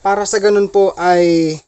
para sa ganun po ay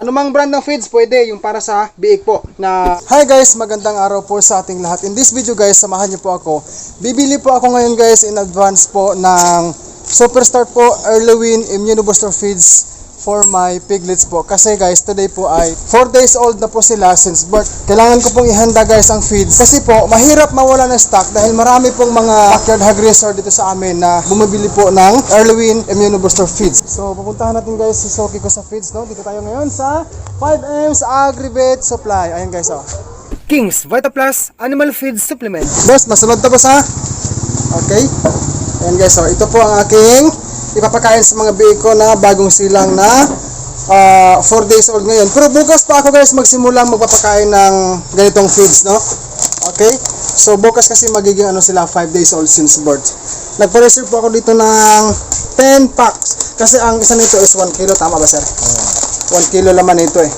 anumang brand ng feeds pwede, yung para sa biik po na. Hi guys, magandang araw po sa ating lahat. In this video guys, samahan niyo po ako. Bibili po ako ngayon guys in advance po ng Superstar po Erlewin Immunobooster Feeds for my piglets po. Kasi guys, today po ay 4 days old na po sila since birth. Kailangan ko pong ihanda guys ang feeds. Kasi po, mahirap mawala ng stock dahil marami pong mga backyard hog raiser dito sa amin na bumibili po ng Erlewin Immunobooster Feeds. So, pupuntahan natin guys si Soki ko sa feeds, no? Dito tayo ngayon sa 5M's Agri-Vet Supply. Ayan guys, oh. King's Vita Plus Animal Feed Supplement. Boss, masunod na boss ha? Okay. Ayan guys, oh. Ito po ang aking ipapakain sa mga biik ko na bagong silang na 4 days old ngayon. Pero bukas pa ako guys magsimulang magpapakain ng ganitong feeds, no? Okay? So bukas kasi magiging ano sila 5 days old since birth. Nagpa-reserve po ako dito ng 10 packs. Kasi ang isa nito is 1 kilo. Tama ba sir? 1 kilo laman nito eh.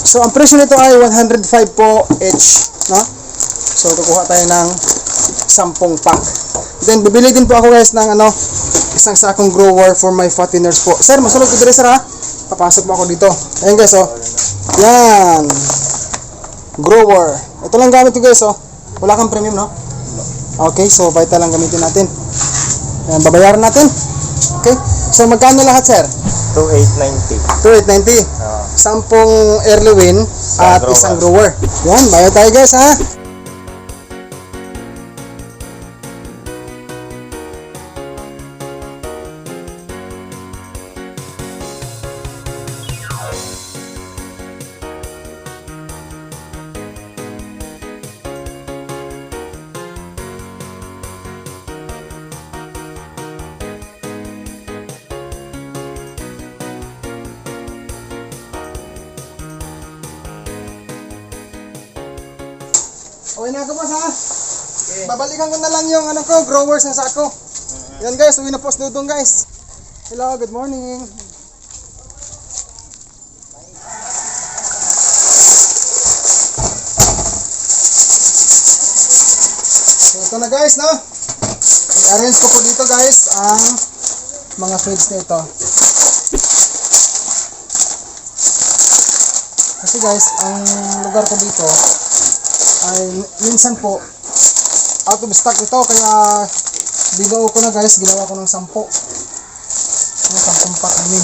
So ang presyo nito ay 105 po each, no? So kukuha tayo ng 10 pack. Then bibili din po ako guys ng ano, isang sakong grower for my fatteners po. Sir, masulog ko dito sir ha. Papasok mo ako dito. Ayan guys oh. Yan. Grower. Ito lang gamit ko guys oh. Wala kang premium no? Okay, so Vita lang gamitin natin. Ayan, babayaran natin. Okay. So magkano lahat sir? 2890. 2890. 10 Erlewin at isang grower. Yan, bayad tayo guys ha. Okay na ako boss ha. Okay. Babalikan ko na lang yung ano ko, growers ng sako. Yan guys, uwi na po sa dudong guys. Hello, good morning. So ito na guys, no? I-arrange ko po dito guys ang mga feeds na ito. Kasi guys, ang lugar ko dito ay minsan po out of stock ito, kaya binuo ko na guys, ginawa ko ng 10 pack din.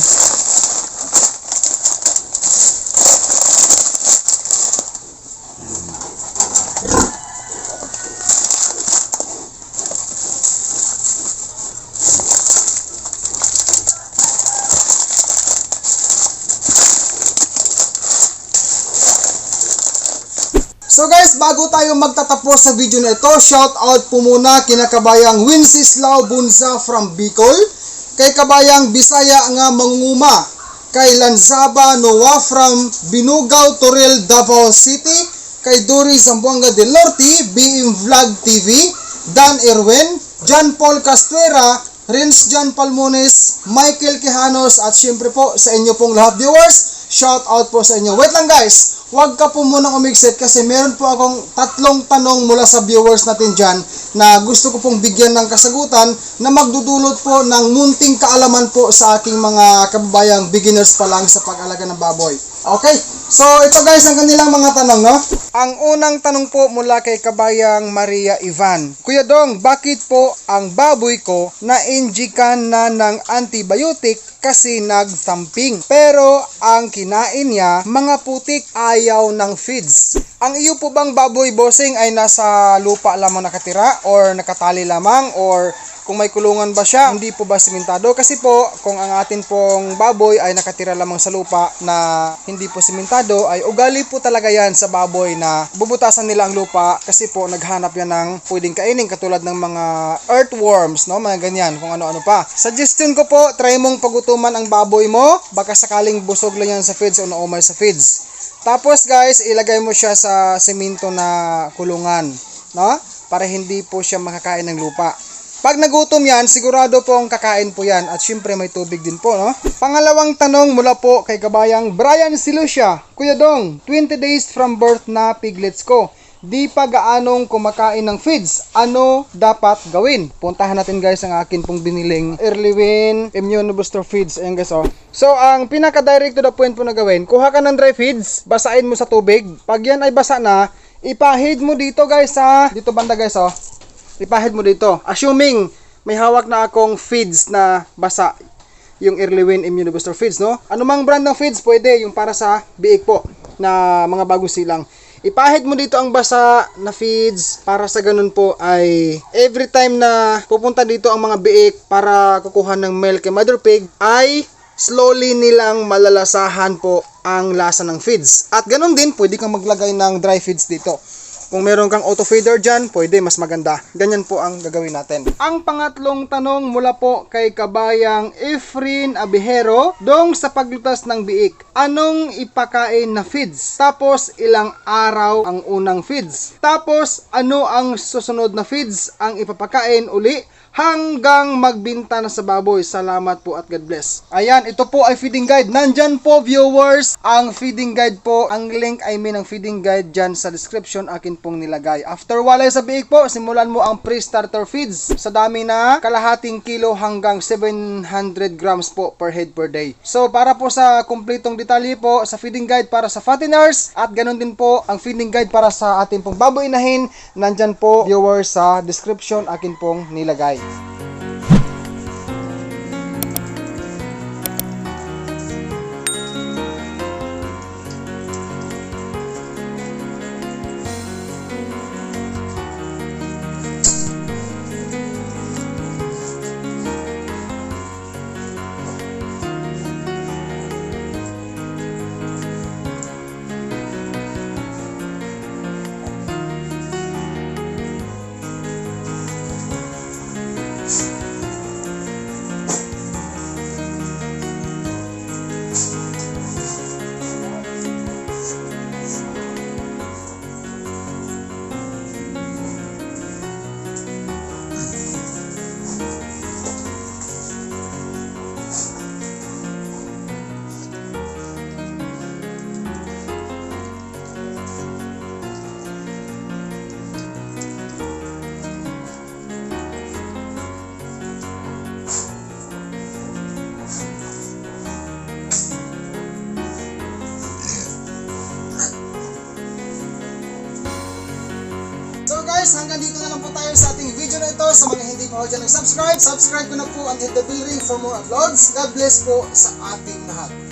So guys, bago tayo magtatapos sa video na ito, shout out po muna kina kabayang Wenceslao Bunza from Bicol, kay kabayang Bisaya nga Mangunguma, kay Lanzaba Noah from Binugaw, Toril, Davao City, kay Dory Zamboanga del Norte, BM Vlog TV, Dan Erwin, John Paul Castuera, Renz John Palmones, Michael Quejanos, at syempre po sa inyo pong lahat viewers, shout out po sa inyo. Wait lang guys, huwag ka po munang umixit kasi meron po akong 3 tanong mula sa viewers natin dyan na gusto ko pong bigyan ng kasagutan na magdudulot po ng munting kaalaman po sa aking mga kababayang beginners pa lang sa pag-alaga ng baboy. Okay, so ito guys ang kanilang mga tanong, no? Ang unang tanong po mula kay kabayang Maria Ivan. Kuya Dong, bakit po ang baboy ko na-injikan na ng antibiotic kasi nagtamping? Pero ang kinain niya, mga putik, ayaw ng feeds. Ang iyo po bang baboy bossing ay nasa lupa lamang nakatira or nakatali lamang, or kung may kulungan ba siya, hindi po ba simentado? Kasi po, kung ang atin pong baboy ay nakatira lamang sa lupa na hindi po simentado, ay ugali po talaga yan sa baboy na bubutasan nila ang lupa kasi po naghanap yan ng pwedeng kainin katulad ng mga earthworms, no? Mga ganyan, kung ano-ano pa. Suggestion ko po, try mong pagutuman ang baboy mo, baka sakaling busog lang yan sa feeds o naumay sa feeds. Tapos guys, ilagay mo siya sa semento na kulungan, no? Para hindi po siya makakain ng lupa. Pag nagutom yan, sigurado pong kakain po yan. At syempre may tubig din po, no? Pangalawang tanong mula po kay kabayang Brian Silucia. Kuya Dong, 20 days from birth na piglets ko. Di pa gaanong kumakain ng feeds. Ano dapat gawin? Puntahan natin guys ang akin pong biniling Early Win Immune Booster Feeds. Ayan guys, oh. So, ang pinaka-direct to the point po na gawin, kuha ka ng dry feeds, basain mo sa tubig. Pag yan ay basa na, ipahid mo dito guys sa, dito banda guys, oh. Ipahid mo dito. Assuming may hawak na akong feeds na basa, yung Early Win Immune Booster Feeds, no? Anumang brand ng feeds, pwede, yung para sa biik po, na mga bagong silang. Ipahid mo dito ang basa na feeds para sa ganun po ay every time na pupunta dito ang mga biik para kukuha ng milk kay mother pig ay slowly nilang malalasahan po ang lasa ng feeds. At ganun din, pwede kang maglagay ng dry feeds dito. Kung meron kang auto feeder dyan, pwede, mas maganda. Ganyan po ang gagawin natin. Ang pangatlong tanong mula po kay kabayang Efrin Abihero, Dong, sa paglutas ng biik, anong ipakain na feeds? Tapos, ilang araw ang unang feeds? Tapos, ano ang susunod na feeds ang ipapakain uli hanggang magbinta na sa baboy? Salamat po at God bless. Ayan, ito po ay feeding guide. Nandyan po, viewers, ang feeding guide po. Ang link ng feeding guide dyan sa description akin pong nilagay. After walay sa biik po, simulan mo ang pre-starter feeds sa dami na kalahating kilo hanggang 700 grams po per head per day. So, para po sa kumpletong detalye po sa feeding guide para sa fatteners at ganun din po ang feeding guide para sa ating pong baboy inahin, nandyan po, viewers, sa description akin pong nilagay. So guys, hanggang dito na lang po tayo sa ating video na ito. Sa mga hindi pa ho dyan nag-subscribe, subscribe ko na po and hit the bell ring for more uploads. God bless po sa ating lahat.